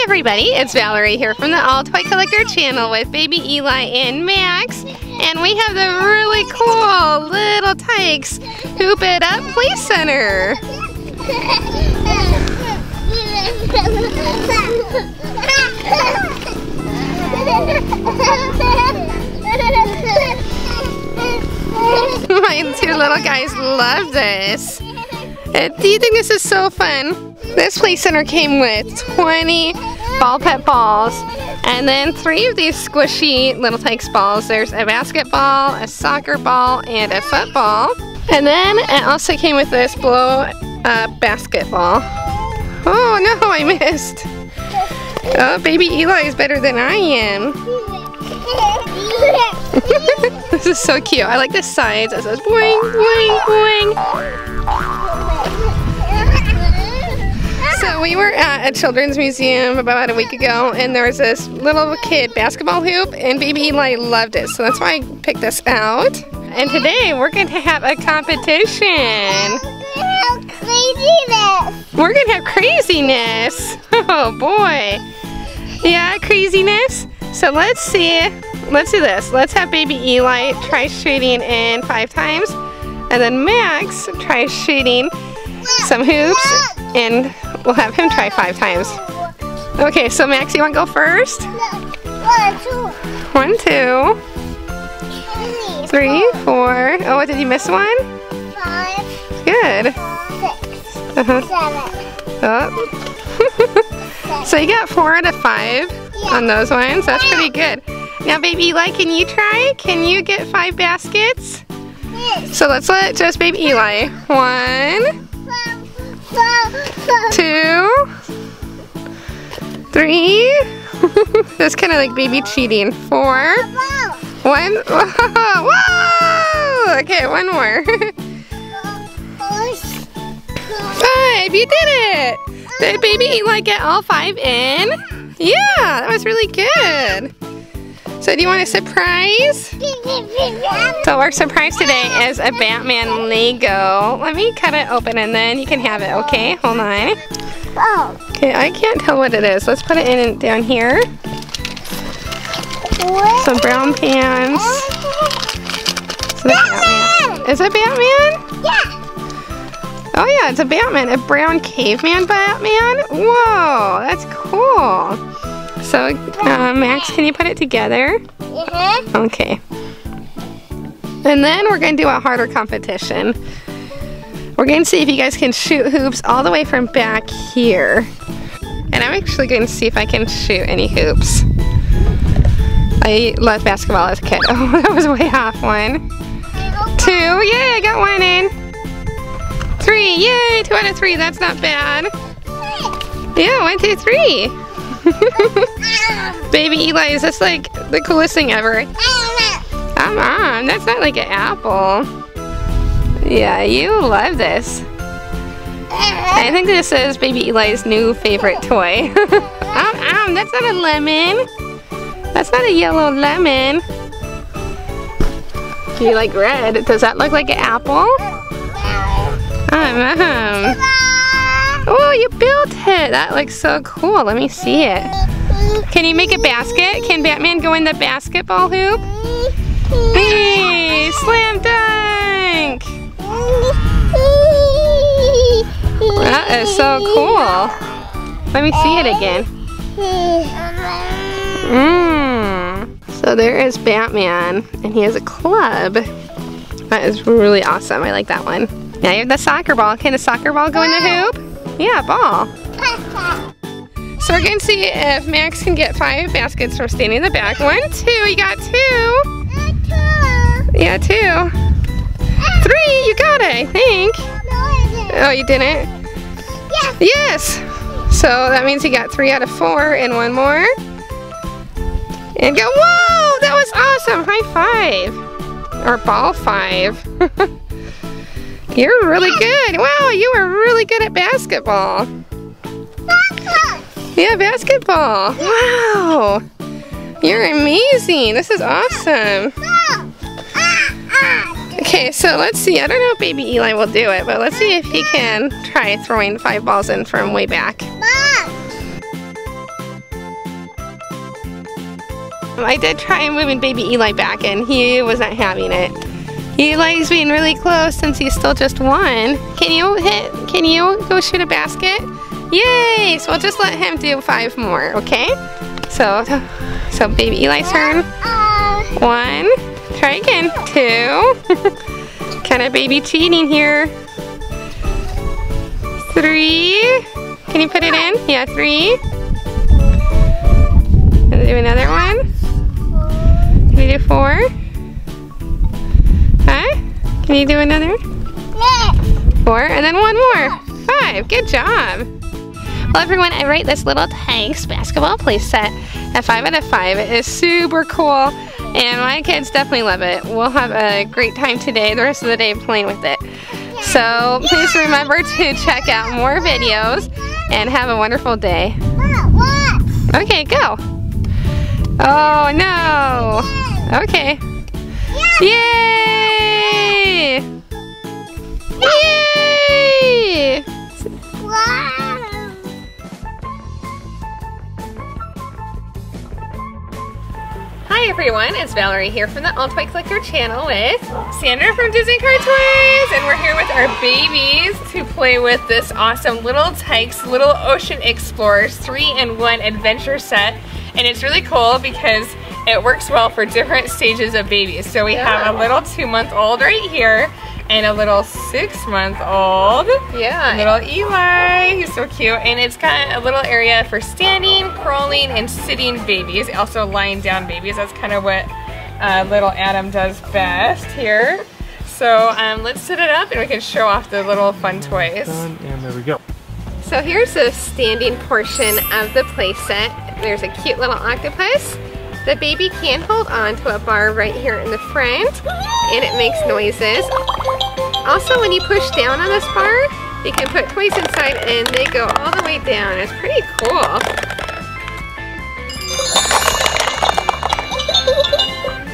everybody, it's Valerie here from the AllToyCollector channel with baby Eli and Max, and we have the really cool Little Tikes Hoop It Up Play Center. My two little guys love this. Do you think this is so fun? This play center came with 20 ball pet balls and then 3 of these squishy Little Tikes balls. There's a basketball, a soccer ball, and a football. And then it also came with this blow up basketball. Oh no, I missed. Oh, baby Eli is better than I am. This is so cute. I like the sides. It says boing, boing, boing. So we were at a children's museum about a week ago, and there was this little kid basketball hoop, and baby Eli loved it. So that's why I picked this out. And today we're going to have a competition. We're going to have craziness. Oh boy. Yeah, craziness. So let's see. Let's do this. Let's have baby Eli try shooting in 5 times. And then Max tries shooting some hoops. And we'll have him try 5 times. Okay, so Max, you want to go first? 1, 2, 3, 4. Oh, what, did you miss one? 5. Good. 6. 7. Oh. So you got 4 out of 5 on those ones. That's pretty good. Now, baby Eli, can you try? Can you get 5 baskets? Yes. So let's let just baby Eli. 1, 2, 3. That's kind of like baby cheating. 4. 1. Whoa! Okay, 1 more. 5. You did it. Did baby Eli get all 5 in? Yeah, that was really good. So do you want a surprise? So our surprise today is a Batman Lego. Let me cut it open and then you can have it, okay? Hold on. Okay, I can't tell what it is. Let's put it in down here. Some brown pants. So Batman. Is it Batman? Yeah. Oh yeah, it's a Batman. A brown caveman Batman? Whoa, that's cool. So, Max, can you put it together? Okay. And then we're going to do a harder competition. We're going to see if you guys can shoot hoops all the way from back here. And I'm actually going to see if I can shoot any hoops. I loved basketball as a kid. Oh, that was way off. 1, 2, yay, I got 1 in. 3, yay, 2 out of 3, that's not bad. Yeah, 1, 2, 3. Baby Eli, is this like the coolest thing ever? Mom, that's not like an apple. Yeah, you love this. I think this is baby Eli's new favorite toy. That's not a lemon. That's not a yellow lemon. Do you like red? Does that look like an apple? Mom. Oh, you built it! That looks so cool. Let me see it. Can you make a basket? Can Batman go in the basketball hoop? Hey, slam dunk! That is so cool. Let me see it again. So there is Batman, and he has a club. That is really awesome. I like that one. Now you have the soccer ball. Can the soccer ball go in the hoop? Yeah, ball. So we're going to see if Max can get 5 baskets from standing in the back. 1, 2, you got 2. Yeah, 2. 3, you got it, I think. Oh, you didn't? Yeah. Yes. So that means you got 3 out of 4 and 1 more. And go, whoa, that was awesome. High 5. Or ball 5. You're really good. Wow, you are really good at basketball. Yeah, basketball. Wow. You're amazing. This is awesome. Okay, so let's see. I don't know if baby Eli will do it, but let's see if he can try throwing 5 balls in from way back. I did try moving baby Eli back and he was not having it. Eli's being really close since he's still just 1. Can you go shoot a basket? Yay! So we'll just let him do 5 more, okay? So baby Eli's turn. 1. Try again. 2. Kind of baby cheating here. 3. Can you put it in? Yeah, 3. Gonna do another one. Can you do 4? Huh? Can you do another? 4, and then 1 more. 5. Good job. Well, everyone, I rate this Little Tikes basketball playset at 5 out of 5. It is super cool, and my kids definitely love it. We'll have a great time today, the rest of the day playing with it. So please remember to check out more videos and have a wonderful day. Okay, go. Oh no. Okay. Yay! Yay! Hi everyone, it's Valerie here from the AllToyCollector channel with Sandra from DisneyCarToys, and we're here with our babies to play with this awesome Little Tikes Little Ocean Explorers 3-in-1 adventure set. And it's really cool because it works well for different stages of babies. So we have a little 2-month-old right here and a little 6-month-old. Yeah. Little Eli, he's so cute. And it's got a little area for standing, crawling, and sitting babies. Also lying down babies. That's kind of what little Adam does best here. So let's set it up and we can show off the little fun toys. And there we go. So here's the standing portion of the play set. There's a cute little octopus. The baby can hold on to a bar right here in the front, and it makes noises. Also, when you push down on this bar, you can put toys inside and they go all the way down. It's pretty cool.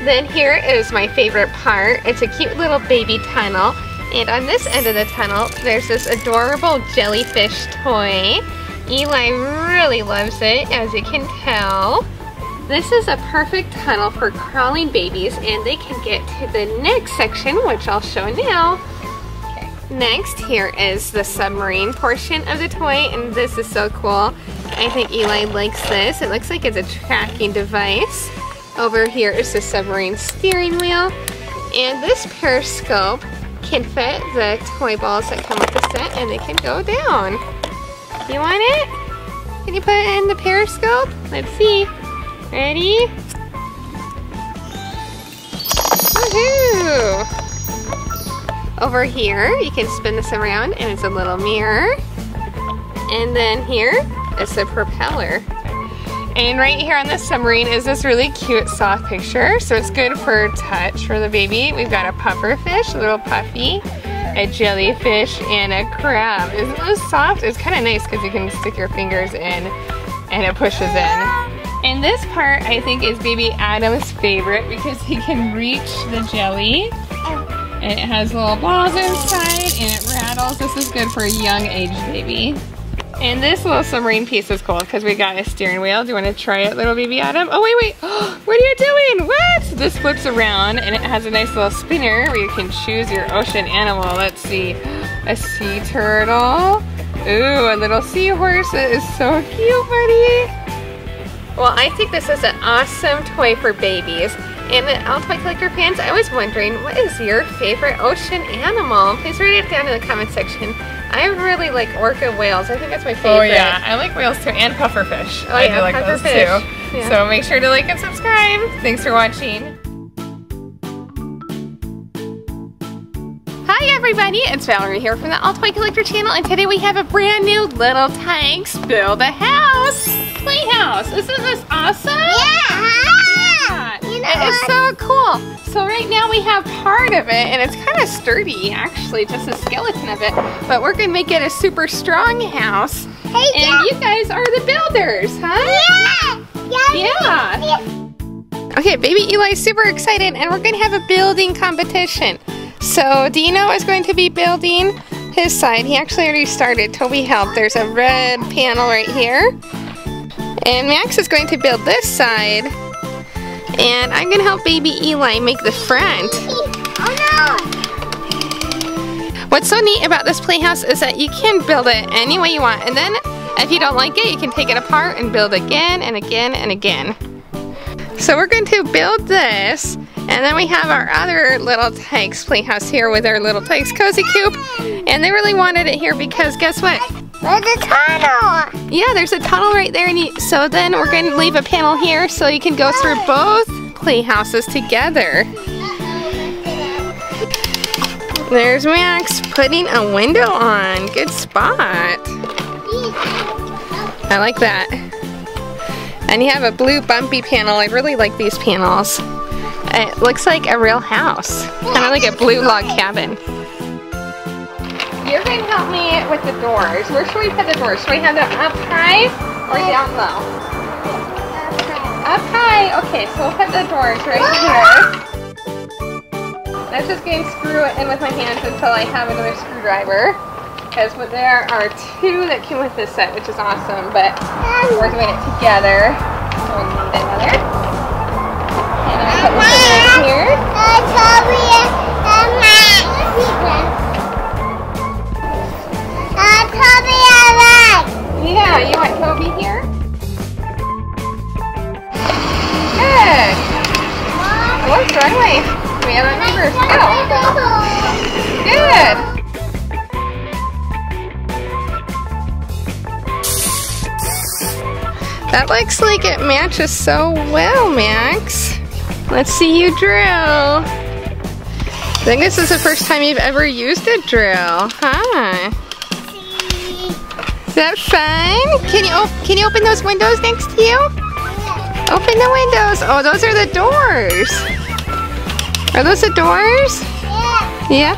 Then here is my favorite part. It's a cute little baby tunnel. And on this end of the tunnel, there's this adorable jellyfish toy. Eli really loves it, as you can tell. This is a perfect tunnel for crawling babies, and they can get to the next section, which I'll show now. Okay. Next, here is the submarine portion of the toy, and this is so cool. I think Eli likes this. It looks like it's a tracking device. Over here is the submarine steering wheel, and this periscope can fit the toy balls that come with the set, and they can go down. You want it? Can you put it in the periscope? Let's see. Ready? Woohoo! Over here, you can spin this around, and it's a little mirror. And then here is the propeller. And right here on the submarine is this really cute soft picture. So it's good for touch for the baby. We've got a pufferfish, a little puffy, a jellyfish, and a crab. Isn't this soft? It's kind of nice because you can stick your fingers in and it pushes in. And this part I think is baby Adam's favorite because he can reach the jelly. And it has little balls inside and it rattles. This is good for a young age baby. And this little submarine piece is cool because we got a steering wheel. Do you want to try it, little baby Adam? Oh, wait. What are you doing? What? This flips around and it has a nice little spinner where you can choose your ocean animal. Let's see. A sea turtle. Ooh, a little seahorse. It is so cute, buddy. Well, I think this is an awesome toy for babies. And the AllToyCollector fans, I was wondering, what is your favorite ocean animal? Please write it down in the comment section. I really like orca whales. I think that's my favorite. Oh yeah, I like whales too, and pufferfish. Oh yeah, I do like those too. Yeah. So make sure to like and subscribe. Thanks for watching. Hi everybody, it's Valerie here from the AllToyCollector channel, and today we have a brand new Little Tikes Build a House Playhouse. Isn't this awesome? Yeah! It is so cool. So right now we have part of it, and it's kind of sturdy actually, just a skeleton of it, but we're gonna make it a super strong house. Hey, and you guys are the builders, huh? Yeah. Okay, baby Eli's super excited, and we're gonna have a building competition. So Dino is going to be building his side. He actually already started. Toby helped. There's a red panel right here. And Max is going to build this side. And I'm gonna help baby Eli make the front. Oh no! What's so neat about this playhouse is that you can build it any way you want, and then if you don't like it, you can take it apart and build again and again and again. So we're going to build this, and then we have our other Little Tikes playhouse here with our Little Tikes cozy coop, and they really wanted it here because guess what? There's a tunnel! Yeah, there's a tunnel right there, and so then we're going to leave a panel here so you can go through both playhouses together. There's Max putting a window on. Good spot. I like that. And you have a blue bumpy panel. I really like these panels. It looks like a real house. Kind of like a blue log cabin. You're going to help me with the doors. Where should we put the doors? Should we have them up high or down low? Up high. Okay, so we'll put the doors right here. I'm just going to screw it in with my hands until I have another screwdriver. Because there are two that came with this set, which is awesome, but we're doing it together. So we need another. And I'm putting this in here. Yeah, you want Toby here? Good. What's the runway? We have a reverse. Go. Good. That looks like it matches so well, Max. Let's see you drill. I think this is the first time you've ever used a drill, huh? Is that fun? Can you open those windows next to you? Open the windows. Oh, those are the doors. Are those the doors? Yeah.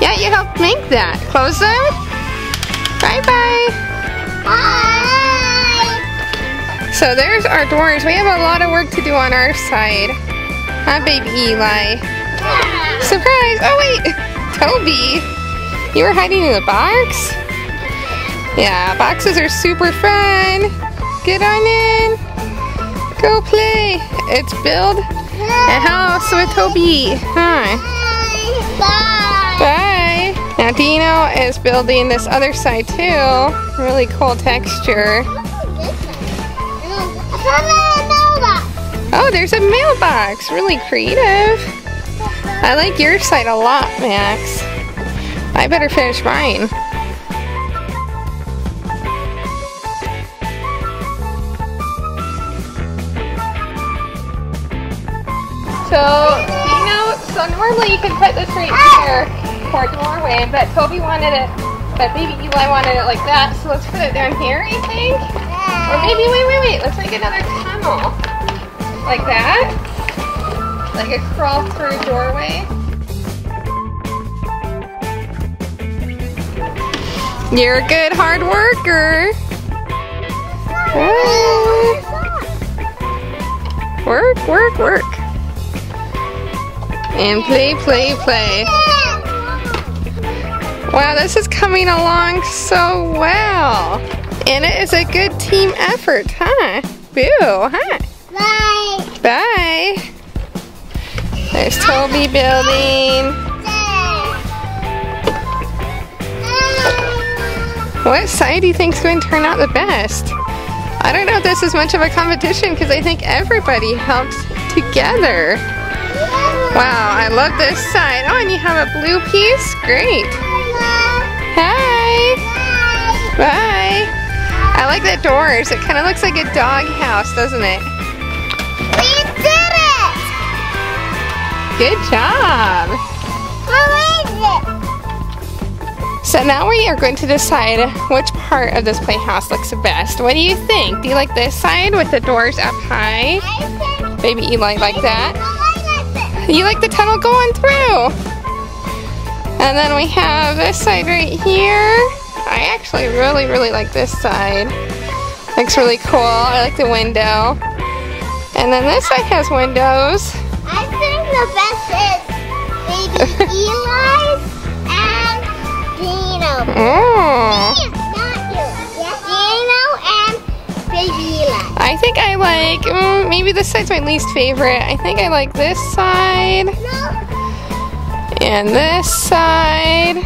Yeah, you helped make that. Close them. Bye-bye. So there's our doors. We have a lot of work to do on our side. Huh, baby Eli? Surprise! Oh wait! Toby! You were hiding in the box? Yeah, boxes are super fun. Get on in. Go play. It's build a house with Toby. Huh? Bye. Now Dino is building this other side too. Really cool texture. Oh, there's a mailbox. Really creative. I like your side a lot, Max. I better finish mine. So normally you can put this right here for a doorway, but Toby wanted it, but baby Eli wanted it like that, so let's put it down here, I think. Or maybe, wait, let's make another tunnel. Like that. Like a crawl through doorway. You're a good hard worker. Work. And play. Wow, this is coming along so well. And it is a good team effort, huh? Boo, huh? Bye. There's Toby building. What side do you think is going to turn out the best? I don't know if this is much of a competition because I think everybody helped together. Wow, I love this side. Oh, and you have a blue piece? Great. Hi. Bye. I like the doors. It kind of looks like a dog house, doesn't it? We did it! Good job. How is it? So now we are going to decide which part of this playhouse looks the best. What do you think? Do you like this side with the doors up high? Baby Eli like that? You like the tunnel going through? And then we have this side right here. I actually really like this side. Looks really cool. I like the window. And then this side has windows. I think the best is baby Eli's and Dino. Oh. Not you. Dino and baby Eli? I think I like, maybe this side's my least favorite. I think I like this side. No. And this side.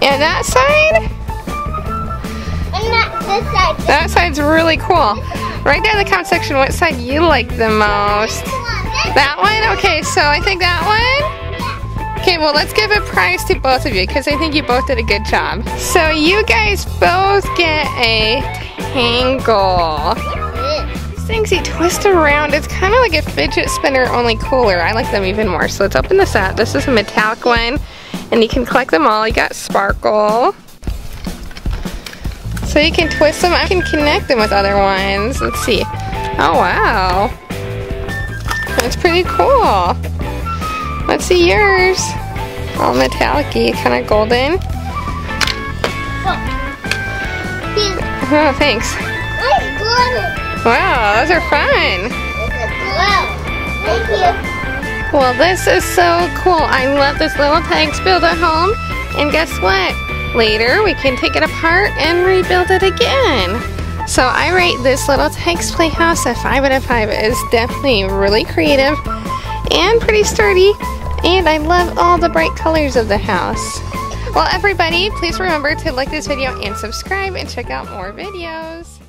And that side. And this side. That side's really cool. Write down in the comment section what side you like the most. That one? Okay, so I think that one. Okay, well let's give a prize to both of you because I think you both did a good job. So you guys both get a tangle. These things you twist around. It's kind of like a fidget spinner, only cooler. I like them even more. So let's open this out. This is a metallic one and you can collect them all. You got sparkle. So you can twist them. I can connect them with other ones. Let's see. Oh wow. That's pretty cool. Let's see yours. All metallic-y, kind of golden. Oh, thanks. Wow, those are fun. Thank you. Well, this is so cool. I love this Little Tikes build a home. And guess what? Later, we can take it apart and rebuild it again. So I rate this Little Tikes Playhouse a 5 out of 5. It is definitely really creative and pretty sturdy. And I love all the bright colors of the house. Well, everybody, please remember to like this video and subscribe and check out more videos.